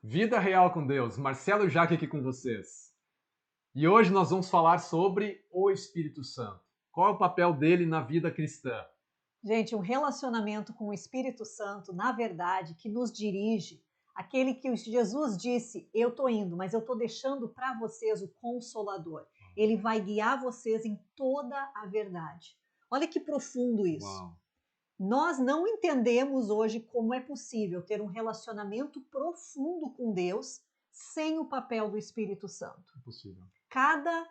Vida Real com Deus, Marcelo Jaque aqui com vocês. E hoje nós vamos falar sobre o Espírito Santo. Qual é o papel dele na vida cristã? Gente, um relacionamento com o Espírito Santo, na verdade, que nos dirige, aquele que Jesus disse, eu estou indo, mas eu estou deixando para vocês o Consolador. Ele vai guiar vocês em toda a verdade. Olha que profundo isso. Uau. Nós não entendemos hoje como é possível ter um relacionamento profundo com Deus sem o papel do Espírito Santo. Impossível. Cada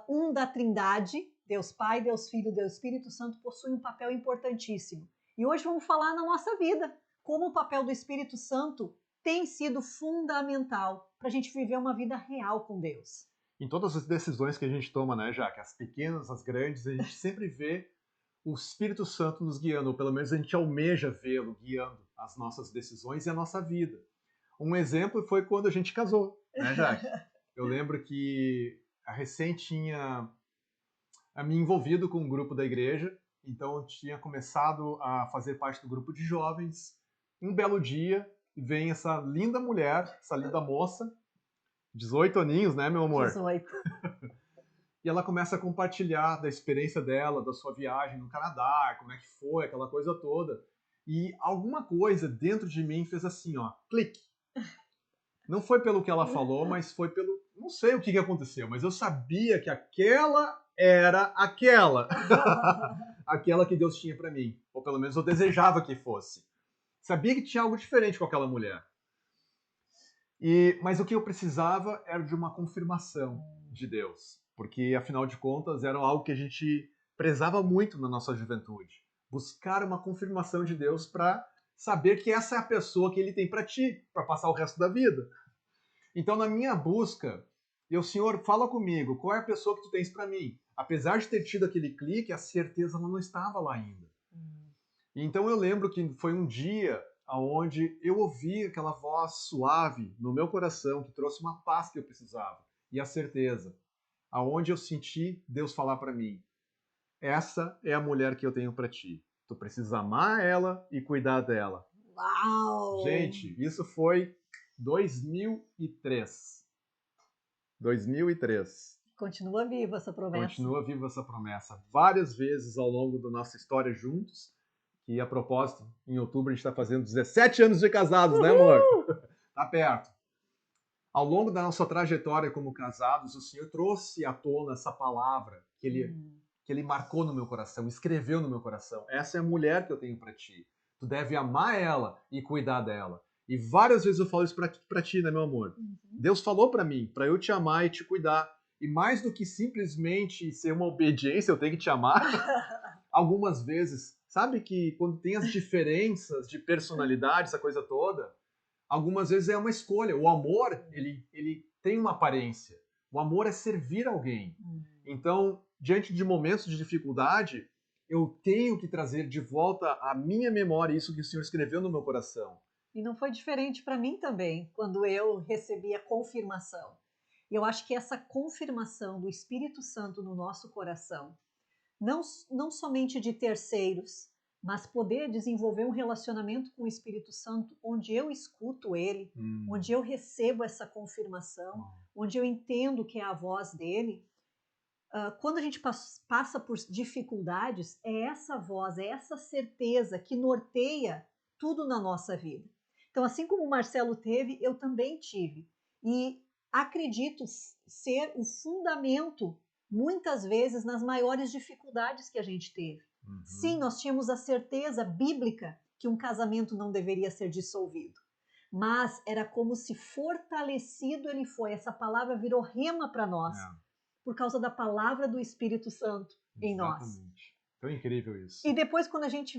um da Trindade, Deus Pai, Deus Filho, Deus Espírito Santo, possui um papel importantíssimo. E hoje vamos falar na nossa vida, como o papel do Espírito Santo tem sido fundamental para a gente viver uma vida real com Deus. Em todas as decisões que a gente toma, né, Jaque? As pequenas, as grandes, a gente sempre vê o Espírito Santo nos guiando, ou pelo menos a gente almeja vê-lo guiando as nossas decisões e a nossa vida. Um exemplo foi quando a gente casou, né, Jaque? Eu lembro que a recém tinha me envolvido com um grupo da igreja, então eu tinha começado a fazer parte do grupo de jovens. Um belo dia, vem essa linda mulher, essa linda moça, 18 aninhos, né, meu amor? 18. E ela começa a compartilhar da experiência dela, da sua viagem no Canadá, como é que foi, aquela coisa toda. E alguma coisa dentro de mim fez assim, ó, clique. Não foi pelo que ela falou, mas foi pelo... Não sei o que aconteceu, mas eu sabia que aquela era aquela. Aquela que Deus tinha para mim. Ou pelo menos eu desejava que fosse. Sabia que tinha algo diferente com aquela mulher. Mas o que eu precisava era de uma confirmação de Deus. Porque, afinal de contas, era algo que a gente prezava muito na nossa juventude. Buscar uma confirmação de Deus para saber que essa é a pessoa que Ele tem para ti, para passar o resto da vida. Então, na minha busca, Senhor, fala comigo, qual é a pessoa que tu tens para mim? Apesar de ter tido aquele clique, a certeza ela não estava lá ainda. Então, eu lembro que foi um dia onde eu ouvi aquela voz suave no meu coração, que trouxe uma paz que eu precisava, e a certeza, aonde eu senti Deus falar para mim, essa é a mulher que eu tenho para ti. Tu precisa amar ela e cuidar dela. Uau! Gente, isso foi 2003. 2003. Continua viva essa promessa. Continua viva essa promessa. Várias vezes ao longo da nossa história juntos, que a propósito, em outubro a gente está fazendo 17 anos de casados, né, amor? Tá perto. Ao longo da nossa trajetória como casados, o Senhor trouxe à tona essa palavra que Ele marcou no meu coração, escreveu no meu coração. Essa é a mulher que eu tenho para ti. Tu deve amar ela e cuidar dela. E várias vezes eu falo isso pra ti, né, meu amor? Deus falou para mim, para eu te amar e te cuidar. E mais do que simplesmente ser uma obediência, eu tenho que te amar. Algumas vezes, sabe que quando tem as diferenças de personalidade, essa coisa toda, algumas vezes é uma escolha. O amor, ele tem uma aparência. O amor é servir alguém. Então, diante de momentos de dificuldade, eu tenho que trazer de volta à minha memória isso que o Senhor escreveu no meu coração. E não foi diferente para mim também, quando eu recebi a confirmação. Eu acho que essa confirmação do Espírito Santo no nosso coração, não somente de terceiros, mas poder desenvolver um relacionamento com o Espírito Santo onde eu escuto ele, onde eu recebo essa confirmação, onde eu entendo que é a voz dele. Quando a gente passa por dificuldades, é essa voz, é essa certeza que norteia tudo na nossa vida. Então, assim como o Marcelo teve, eu também tive. E acredito ser o fundamento, muitas vezes, nas maiores dificuldades que a gente teve. Sim, nós tínhamos a certeza bíblica que um casamento não deveria ser dissolvido. Mas era como se fortalecido ele foi. Essa palavra virou rema para nós. Por causa da palavra do Espírito Santo em nós. Exatamente. Tão incrível isso. E depois, quando a gente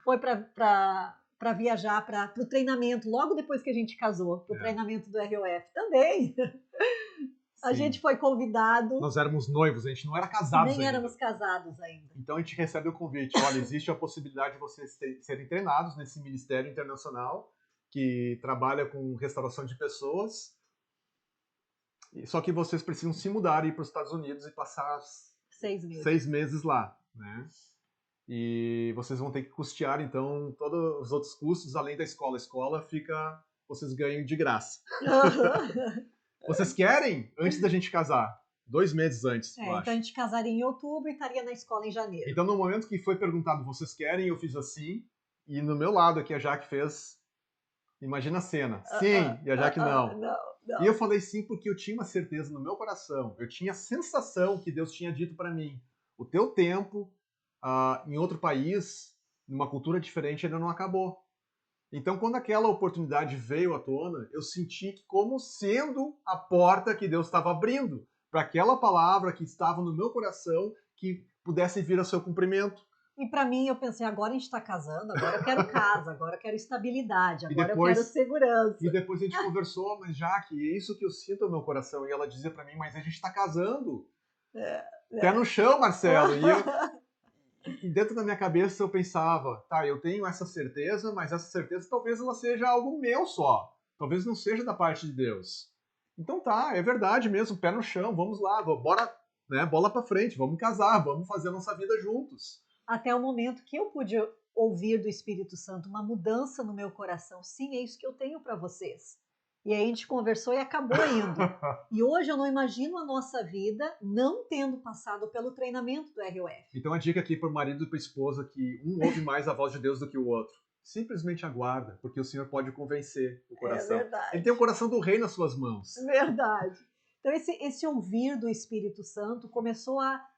foi para viajar para o treinamento, logo depois que a gente casou, para o treinamento do ROF, também. A gente foi convidado. Nós éramos noivos, a gente não era casados Nem éramos casados ainda. Então a gente recebe o convite. Olha, existe a possibilidade de vocês serem treinados nesse ministério internacional que trabalha com restauração de pessoas. Só que vocês precisam se mudar e ir para os Estados Unidos e passar 6 meses lá, né? E vocês vão ter que custear, então, todos os outros custos além da escola. A escola fica vocês ganham de graça. Aham. Vocês querem antes da gente casar? 2 meses antes, eu Então a acho. gente casaria em outubro e estaria na escola em janeiro. Então, no momento que foi perguntado, vocês querem, eu fiz assim. E no meu lado aqui, a Jaque fez, imagina a cena. Sim, e a Jaque não. Não. E eu falei sim porque eu tinha uma certeza no meu coração. Eu tinha a sensação que Deus tinha dito para mim. O teu tempo em outro país, numa cultura diferente, ainda não acabou. Então, quando aquela oportunidade veio à tona, eu senti que como sendo a porta que Deus estava abrindo para aquela palavra que estava no meu coração que pudesse vir ao seu cumprimento. E para mim, eu pensei, agora a gente está casando, agora eu quero casa, agora eu quero estabilidade, E agora eu depois- quero segurança. E depois a gente conversou, mas Jaque, é isso que eu sinto no meu coração. E ela dizia para mim, mas a gente está casando. Pé no chão, Marcelo. E dentro da minha cabeça eu pensava, tá, eu tenho essa certeza, mas essa certeza talvez ela seja algo meu só. Talvez não seja da parte de Deus. Então tá, é verdade mesmo, pé no chão, vamos lá, bora, né, bola pra frente, vamos casar, vamos fazer a nossa vida juntos. Até o momento que eu pude ouvir do Espírito Santo uma mudança no meu coração. Sim, é isso que eu tenho para vocês. E aí a gente conversou e acabou indo. E hoje eu não imagino a nossa vida não tendo passado pelo treinamento do ROF. Então a dica aqui para o marido e para a esposa que um ouve mais a voz de Deus do que o outro. Simplesmente aguarda, porque o Senhor pode convencer o coração. É verdade. Ele tem o coração do rei nas suas mãos. Verdade. Então esse ouvir do Espírito Santo começou a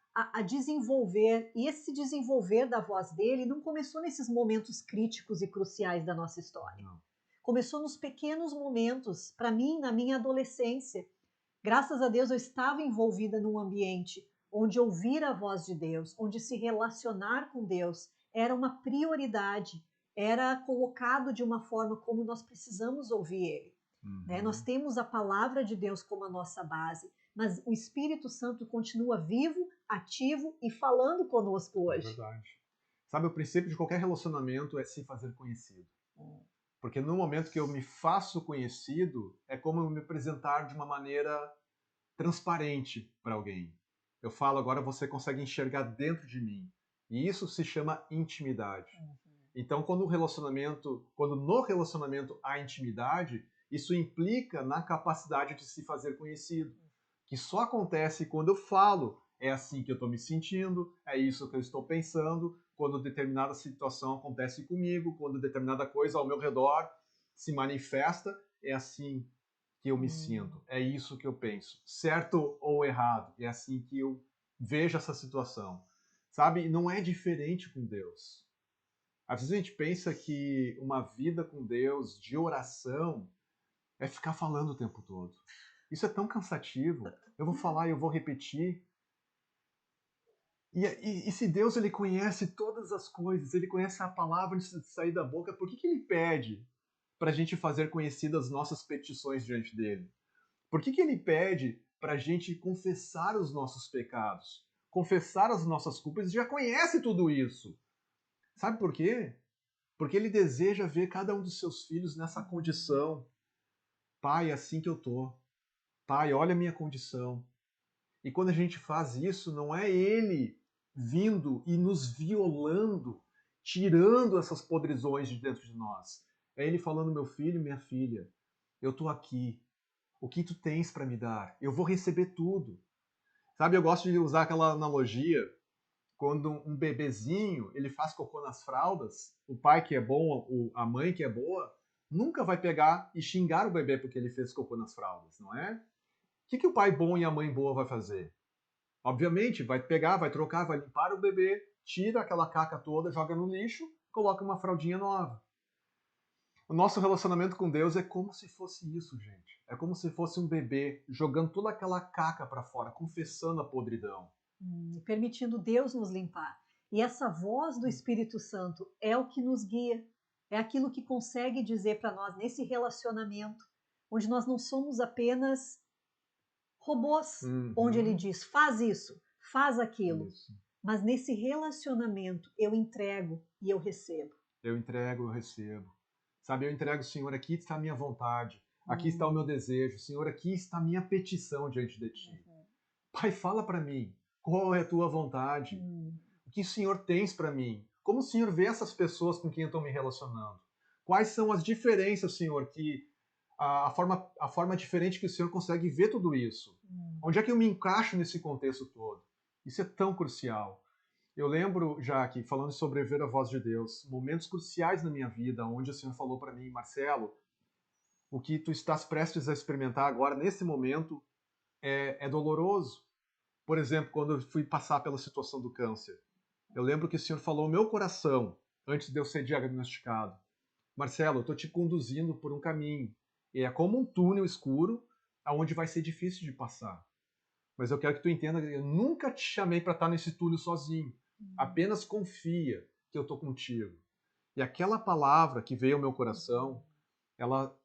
desenvolver, e esse desenvolver da voz dele não começou nesses momentos críticos e cruciais da nossa história. Não. Começou nos pequenos momentos. Para mim, na minha adolescência, graças a Deus eu estava envolvida num ambiente onde ouvir a voz de Deus, onde se relacionar com Deus era uma prioridade, era colocado de uma forma como nós precisamos ouvir Ele. Né? Nós temos a palavra de Deus como a nossa base, mas o Espírito Santo continua vivo, ativo e falando conosco hoje. É verdade. Sabe, o princípio de qualquer relacionamento é se fazer conhecido. Porque no momento que eu me faço conhecido, é como eu me apresentar de uma maneira transparente para alguém. Eu falo, agora você consegue enxergar dentro de mim. E isso se chama intimidade. Então, quando no relacionamento há intimidade, isso implica na capacidade de se fazer conhecido. Que só acontece quando eu falo, é assim que eu estou me sentindo, é isso que eu estou pensando, quando determinada situação acontece comigo, quando determinada coisa ao meu redor se manifesta, é assim que eu me sinto, é isso que eu penso, certo ou errado, é assim que eu vejo essa situação. Sabe, não é diferente com Deus. Às vezes a gente pensa que uma vida com Deus, de oração, é ficar falando o tempo todo. Isso é tão cansativo. Eu vou falar e eu vou repetir. E se Deus ele conhece todas as coisas, ele conhece a palavra antes de sair da boca, por que ele pede para a gente fazer conhecidas as nossas petições diante dele? Por que ele pede para a gente confessar os nossos pecados, confessar as nossas culpas? Ele já conhece tudo isso. Sabe por quê? Porque ele deseja ver cada um dos seus filhos nessa condição. Pai, é assim que eu tô. Pai, olha a minha condição. E quando a gente faz isso, não é ele vindo e nos violando, tirando essas podridões de dentro de nós. É ele falando, meu filho, minha filha, eu tô aqui. O que tu tens para me dar? Eu vou receber tudo. Sabe, eu gosto de usar aquela analogia, quando um bebezinho, ele faz cocô nas fraldas, o pai que é bom, a mãe que é boa, nunca vai pegar e xingar o bebê porque ele fez cocô nas fraldas, não é? O que o pai bom e a mãe boa vai fazer? Obviamente, vai pegar, vai trocar, vai limpar o bebê, tira aquela caca toda, joga no lixo, coloca uma fraldinha nova. O nosso relacionamento com Deus é como se fosse isso, gente. É como se fosse um bebê jogando toda aquela caca para fora, confessando a podridão. Permitindo Deus nos limpar. E essa voz do Espírito Santo é o que nos guia. É aquilo que consegue dizer para nós nesse relacionamento, onde nós não somos apenas robôs, onde ele diz, faz isso, faz aquilo. Isso. Mas nesse relacionamento eu entrego e eu recebo. Eu entrego, eu recebo. Sabe, eu entrego, Senhor, aqui está a minha vontade, aqui está o meu desejo, Senhor, aqui está a minha petição diante de Ti. Pai, fala para mim, qual é a Tua vontade? O que o Senhor tens para mim? Como o Senhor vê essas pessoas com quem eu estou me relacionando? Quais são as diferenças, Senhor, que a forma diferente que o Senhor consegue ver tudo isso. Onde é que eu me encaixo nesse contexto todo? Isso é tão crucial. Eu lembro, Jaque, falando sobre ver a voz de Deus, momentos cruciais na minha vida, onde o Senhor falou para mim, Marcelo, o que tu estás prestes a experimentar agora, nesse momento, é doloroso. Por exemplo, quando eu fui passar pela situação do câncer, eu lembro que o Senhor falou ao meu coração, antes de eu ser diagnosticado, Marcelo, eu estou te conduzindo por um caminho. E é como um túnel escuro, aonde vai ser difícil de passar. Mas eu quero que tu entenda que eu nunca te chamei para estar nesse túnel sozinho. Apenas confia que eu estou contigo. E aquela palavra que veio ao meu coração, ela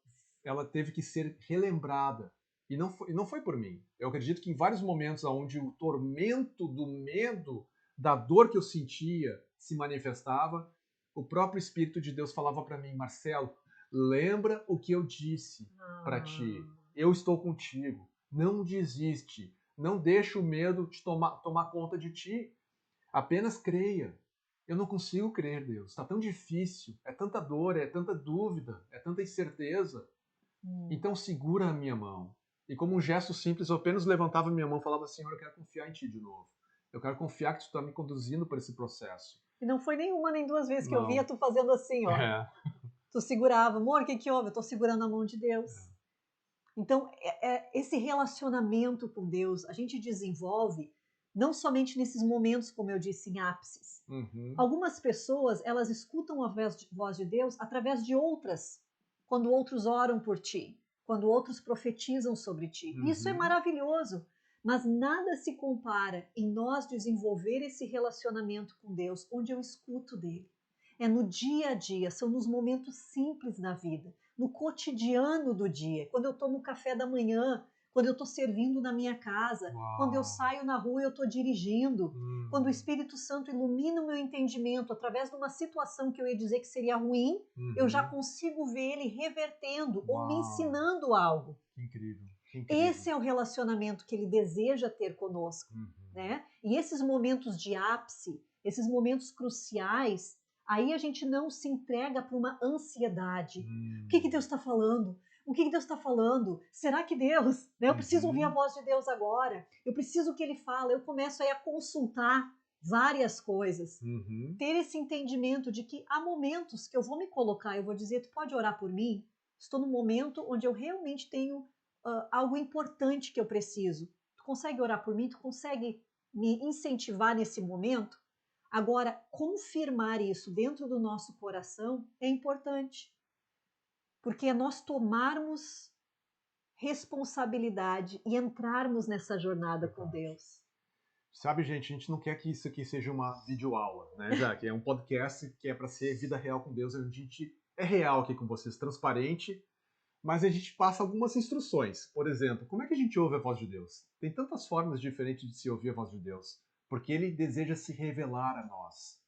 teve que ser relembrada. E não foi por mim. Eu acredito que em vários momentos onde o tormento do medo, da dor que eu sentia, se manifestava, o próprio Espírito de Deus falava para mim, Marcelo, lembra o que eu disse para ti. Eu estou contigo. Não desiste. Não deixe o medo te tomar conta de ti. Apenas creia. Eu não consigo crer, Deus. Está tão difícil. É tanta dor, é tanta dúvida, é tanta incerteza. Então segura a minha mão. E como um gesto simples, eu apenas levantava a minha mão e falava, Senhor, eu quero confiar em Ti de novo. Eu quero confiar que Tu está me conduzindo por esse processo. E não foi nem uma nem duas vezes que eu Não. via tu fazendo assim, ó. Tu segurava, amor, o que houve? Eu tô segurando a mão de Deus. Então, esse relacionamento com Deus, a gente desenvolve não somente nesses momentos, como eu disse, em ápices. Algumas pessoas, elas escutam a voz de Deus através de outras, quando outros oram por ti, quando outros profetizam sobre ti. Isso é maravilhoso, mas nada se compara em nós desenvolver esse relacionamento com Deus, onde eu escuto dele. É no dia a dia, são nos momentos simples da vida, no cotidiano do dia, quando eu tomo café da manhã, quando eu estou servindo na minha casa, quando eu saio na rua e eu estou dirigindo, quando o Espírito Santo ilumina o meu entendimento através de uma situação que eu ia dizer que seria ruim, eu já consigo ver ele revertendo ou me ensinando algo. Que incrível. Que incrível. Esse é o relacionamento que ele deseja ter conosco, né? E esses momentos de ápice, esses momentos cruciais, aí a gente não se entrega para uma ansiedade. O que Deus está falando? O que Deus está falando? Será que Deus? Né? Eu preciso ouvir a voz de Deus agora. Eu preciso que Ele fale. Eu começo aí a consultar várias coisas. Ter esse entendimento de que há momentos que eu vou me colocar, eu vou dizer, tu pode orar por mim? Estou num momento onde eu realmente tenho algo importante que eu preciso. Tu consegue orar por mim? Tu consegue me incentivar nesse momento? Agora, confirmar isso dentro do nosso coração é importante, porque é nós tomarmos responsabilidade e entrarmos nessa jornada com Deus. Sabe, gente, a gente não quer que isso aqui seja uma videoaula, né, Jaque? É um podcast que é para ser vida real com Deus, onde a gente é real aqui com vocês, transparente, mas a gente passa algumas instruções. Por exemplo, como é que a gente ouve a voz de Deus? Tem tantas formas diferentes de se ouvir a voz de Deus. Porque ele deseja se revelar a nós,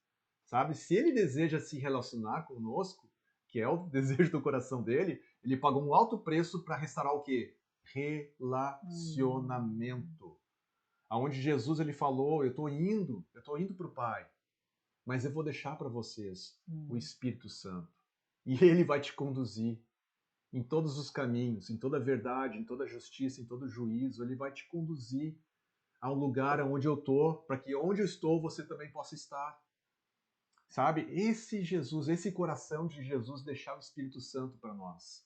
sabe? Se ele deseja se relacionar conosco, que é o desejo do coração dele, ele pagou um alto preço para restaurar o quê? Relacionamento. Aonde Jesus ele falou, eu estou indo para o Pai, mas eu vou deixar para vocês o Espírito Santo. E ele vai te conduzir em todos os caminhos, em toda a verdade, em toda a justiça, em todo o juízo. Ele vai te conduzir a um lugar onde eu estou, para que onde eu estou você também possa estar. Sabe? Esse Jesus, esse coração de Jesus deixar o Espírito Santo para nós.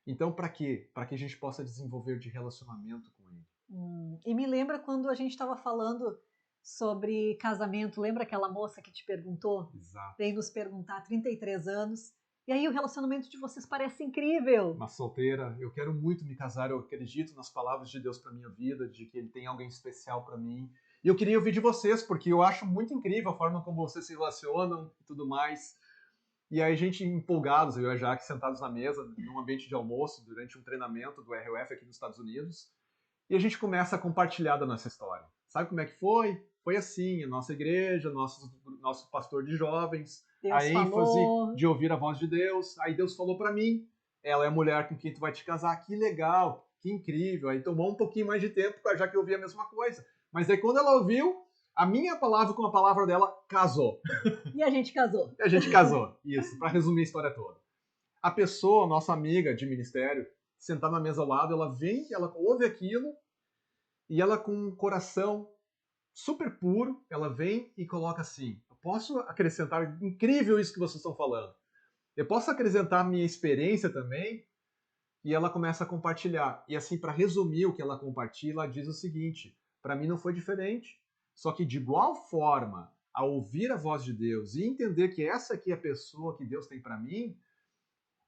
Então, para quê? Para que a gente possa desenvolver de relacionamento com Ele. E me lembra quando a gente estava falando sobre casamento, lembra aquela moça que te perguntou? Exato. Veio nos perguntar, 33 anos, e aí o relacionamento de vocês parece incrível. Uma solteira, eu quero muito me casar, eu acredito nas palavras de Deus para minha vida, de que Ele tem alguém especial para mim. E eu queria ouvir de vocês, porque eu acho muito incrível a forma como vocês se relacionam e tudo mais. E aí a gente empolgados, eu e a Jaque, sentados na mesa, num ambiente de almoço, durante um treinamento do RUF aqui nos Estados Unidos, e a gente começa a compartilhar da nossa história. Sabe como é que foi? Foi assim, a nossa igreja, nosso pastor de jovens, Deus a ênfase falou. de ouvir a voz de Deus. Aí Deus falou para mim, ela é a mulher com quem tu vai te casar. Que legal, que incrível. Aí tomou um pouquinho mais de tempo, já que eu ouvi a mesma coisa. Mas aí quando ela ouviu, a minha palavra com a palavra dela casou. E a gente casou. E a gente casou, isso, para resumir a história toda. A pessoa, nossa amiga de ministério, sentar na mesa ao lado, ela vem, ela ouve aquilo, e ela com um coração super puro, ela vem e coloca assim, eu posso acrescentar, incrível isso que vocês estão falando, eu posso acrescentar minha experiência também, e ela começa a compartilhar. E assim, para resumir o que ela compartilha, ela diz o seguinte, para mim não foi diferente, só que de igual forma, ao ouvir a voz de Deus e entender que essa aqui é a pessoa que Deus tem para mim,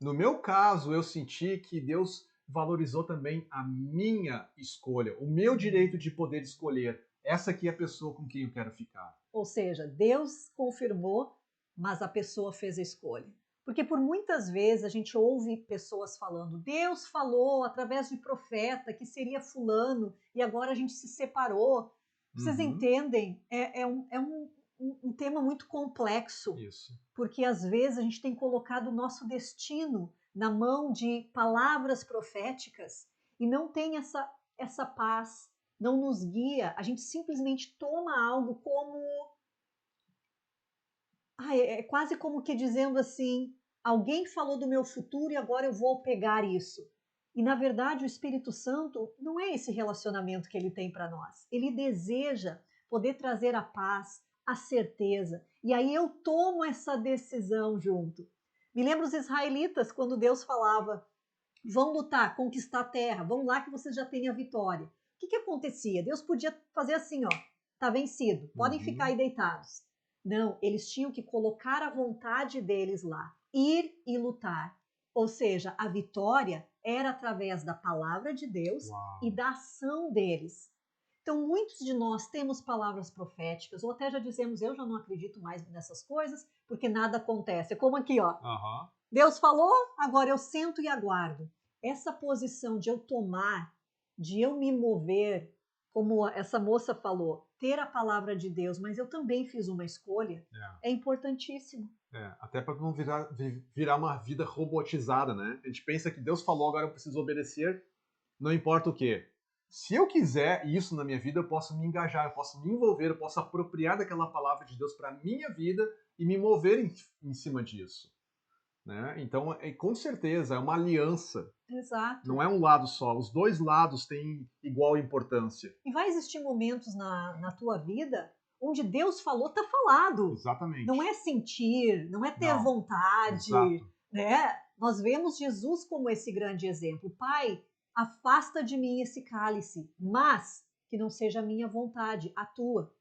no meu caso, eu senti que Deus valorizou também a minha escolha, o meu direito de poder escolher. Essa aqui é a pessoa com quem eu quero ficar. Ou seja, Deus confirmou, mas a pessoa fez a escolha. Porque por muitas vezes a gente ouve pessoas falando, Deus falou através de profeta que seria fulano e agora a gente se separou. Vocês entendem? É um tema muito complexo. Isso. Porque às vezes a gente tem colocado o nosso destino na mão de palavras proféticas e não tem essa paz, não nos guia, a gente simplesmente toma algo como... é quase como que dizendo assim, alguém falou do meu futuro e agora eu vou pegar isso. E na verdade o Espírito Santo não é esse relacionamento que ele tem para nós. Ele deseja poder trazer a paz, a certeza. E aí eu tomo essa decisão junto. Me lembro os israelitas quando Deus falava, vão lutar, conquistar a terra, vão lá que vocês já têm a vitória. O que acontecia? Deus podia fazer assim, ó, tá vencido, podem ficar aí deitados. Não, eles tinham que colocar a vontade deles lá, ir e lutar. Ou seja, a vitória era através da palavra de Deus e da ação deles. Então, muitos de nós temos palavras proféticas, ou até já dizemos, eu já não acredito mais nessas coisas, porque nada acontece. É como aqui, ó. Deus falou, agora eu sento e aguardo. Essa posição de eu tomar, de eu me mover, como essa moça falou, ter a palavra de Deus, mas eu também fiz uma escolha, é importantíssimo. Até para não virar uma vida robotizada, né? A gente pensa que Deus falou, agora eu preciso obedecer, não importa o quê. Se eu quiser isso na minha vida, eu posso me engajar, eu posso me envolver, eu posso apropriar daquela palavra de Deus para a minha vida e me mover em cima disso. Né? Então, com certeza, é uma aliança. Exato. Não é um lado só, os dois lados têm igual importância. E vai existir momentos na tua vida onde Deus falou, tá falado. Exatamente. Não é sentir, não é ter vontade. Exato. Né? Nós vemos Jesus como esse grande exemplo. Pai, afasta de mim esse cálice, mas que não seja a minha vontade, a tua.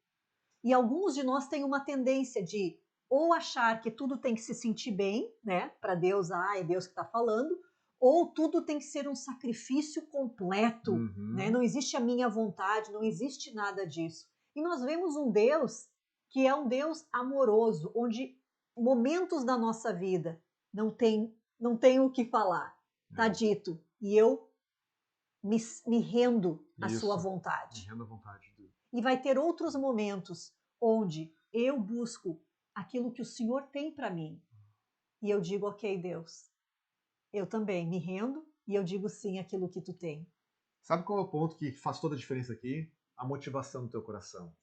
E alguns de nós têm uma tendência de ou achar que tudo tem que se sentir bem, né? Para Deus, é Deus que está falando, ou tudo tem que ser um sacrifício completo, né? Não existe a minha vontade, não existe nada disso. E nós vemos um Deus que é um Deus amoroso, onde momentos da nossa vida não tem o que falar. Está dito. E eu me rendo à sua vontade. Me rendo à vontade. E vai ter outros momentos onde eu busco aquilo que o Senhor tem para mim. E eu digo, ok, Deus, eu também me rendo e eu digo sim àquilo que tu tem. Sabe qual é o ponto que faz toda a diferença aqui? A motivação do teu coração.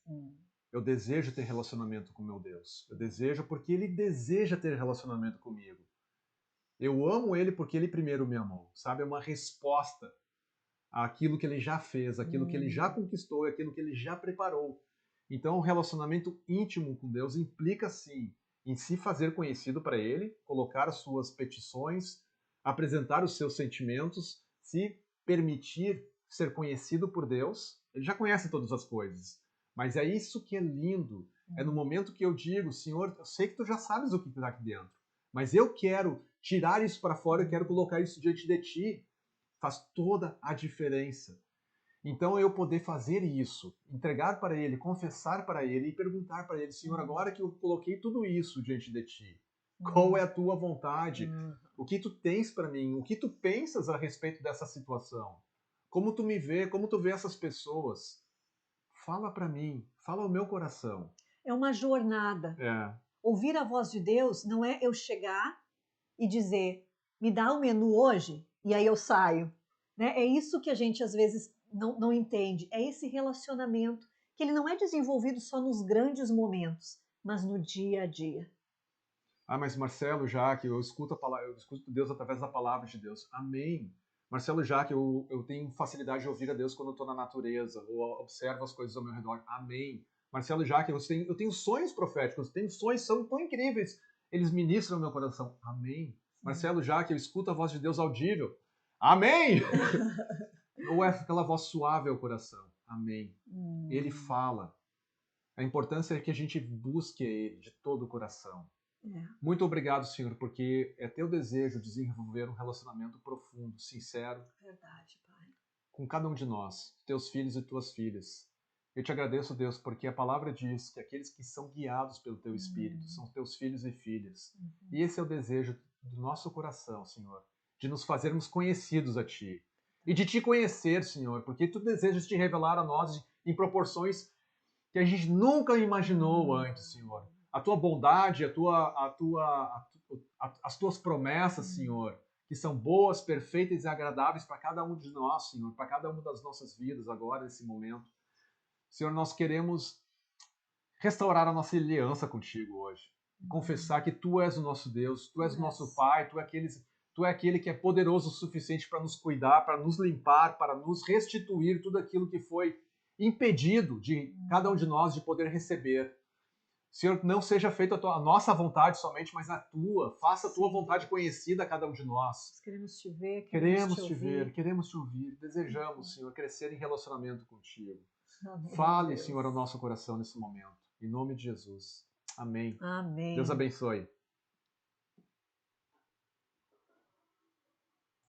Eu desejo ter relacionamento com meu Deus. Eu desejo porque Ele deseja ter relacionamento comigo. Eu amo Ele porque Ele primeiro me amou. Sabe? É uma resposta àquilo que Ele já fez, àquilo que Ele já conquistou, àquilo que Ele já preparou. Então, o relacionamento íntimo com Deus implica, sim, em se fazer conhecido para Ele, colocar as suas petições, apresentar os seus sentimentos, se permitir ser conhecido por Deus. Ele já conhece todas as coisas. Mas é isso que é lindo. É no momento que eu digo, Senhor, eu sei que tu já sabes o que está aqui dentro, mas eu quero tirar isso para fora, eu quero colocar isso diante de ti. Faz toda a diferença. Então eu poder fazer isso, entregar para Ele, confessar para Ele e perguntar para Ele, Senhor, agora que eu coloquei tudo isso diante de Ti, qual é a Tua vontade? O que Tu tens para mim? O que Tu pensas a respeito dessa situação? Como Tu me vê? Como Tu vê essas pessoas? Fala para mim, fala ao meu coração. É uma jornada. Ouvir a voz de Deus não é eu chegar e dizer, me dá o menu hoje, e aí eu saio. Né? É isso que a gente às vezes não entende. É esse relacionamento que ele não é desenvolvido só nos grandes momentos, mas no dia a dia. Mas Marcelo, já que eu escuto Deus através da palavra de Deus. Amém. Marcelo Jaque, eu tenho facilidade de ouvir a Deus quando eu estou na natureza, ou observo as coisas ao meu redor. Amém. Marcelo Jaque, eu tenho sonhos proféticos, tenho sonhos que são tão incríveis. Eles ministram no meu coração. Amém. Marcelo Jaque, eu escuto a voz de Deus audível. Amém. Ou é aquela voz suave ao coração. Amém. Ele fala. A importância é que a gente busque Ele de todo o coração. Muito obrigado, Senhor, porque é teu desejo desenvolver um relacionamento profundo, sincero. Verdade, Pai. Com cada um de nós, teus filhos e tuas filhas. Eu te agradeço, Deus, porque a palavra diz que aqueles que são guiados pelo teu Espírito são teus filhos e filhas. E esse é o desejo do nosso coração, Senhor, de nos fazermos conhecidos a Ti. E de Te conhecer, Senhor, porque Tu desejas Te revelar a nós em proporções que a gente nunca imaginou antes, Senhor. A Tua bondade, as Tuas promessas, Senhor, que são boas, perfeitas e agradáveis para cada um de nós, Senhor, para cada uma das nossas vidas agora, nesse momento. Senhor, nós queremos restaurar a nossa aliança contigo hoje. Confessar que Tu és o nosso Deus, Tu és o nosso Pai, Tu é aquele que é poderoso o suficiente para nos cuidar, para nos limpar, para nos restituir tudo aquilo que foi impedido de cada um de nós de poder receber. Senhor, não seja feita a nossa vontade somente, mas a Tua. Faça a Tua vontade conhecida a cada um de nós. Nós queremos Te ver, queremos Te ver, queremos Te ouvir. Desejamos, Senhor, crescer em relacionamento contigo. Amém, Fale, Deus. Senhor, ao nosso coração nesse momento. Em nome de Jesus. Amém. Amém. Deus abençoe.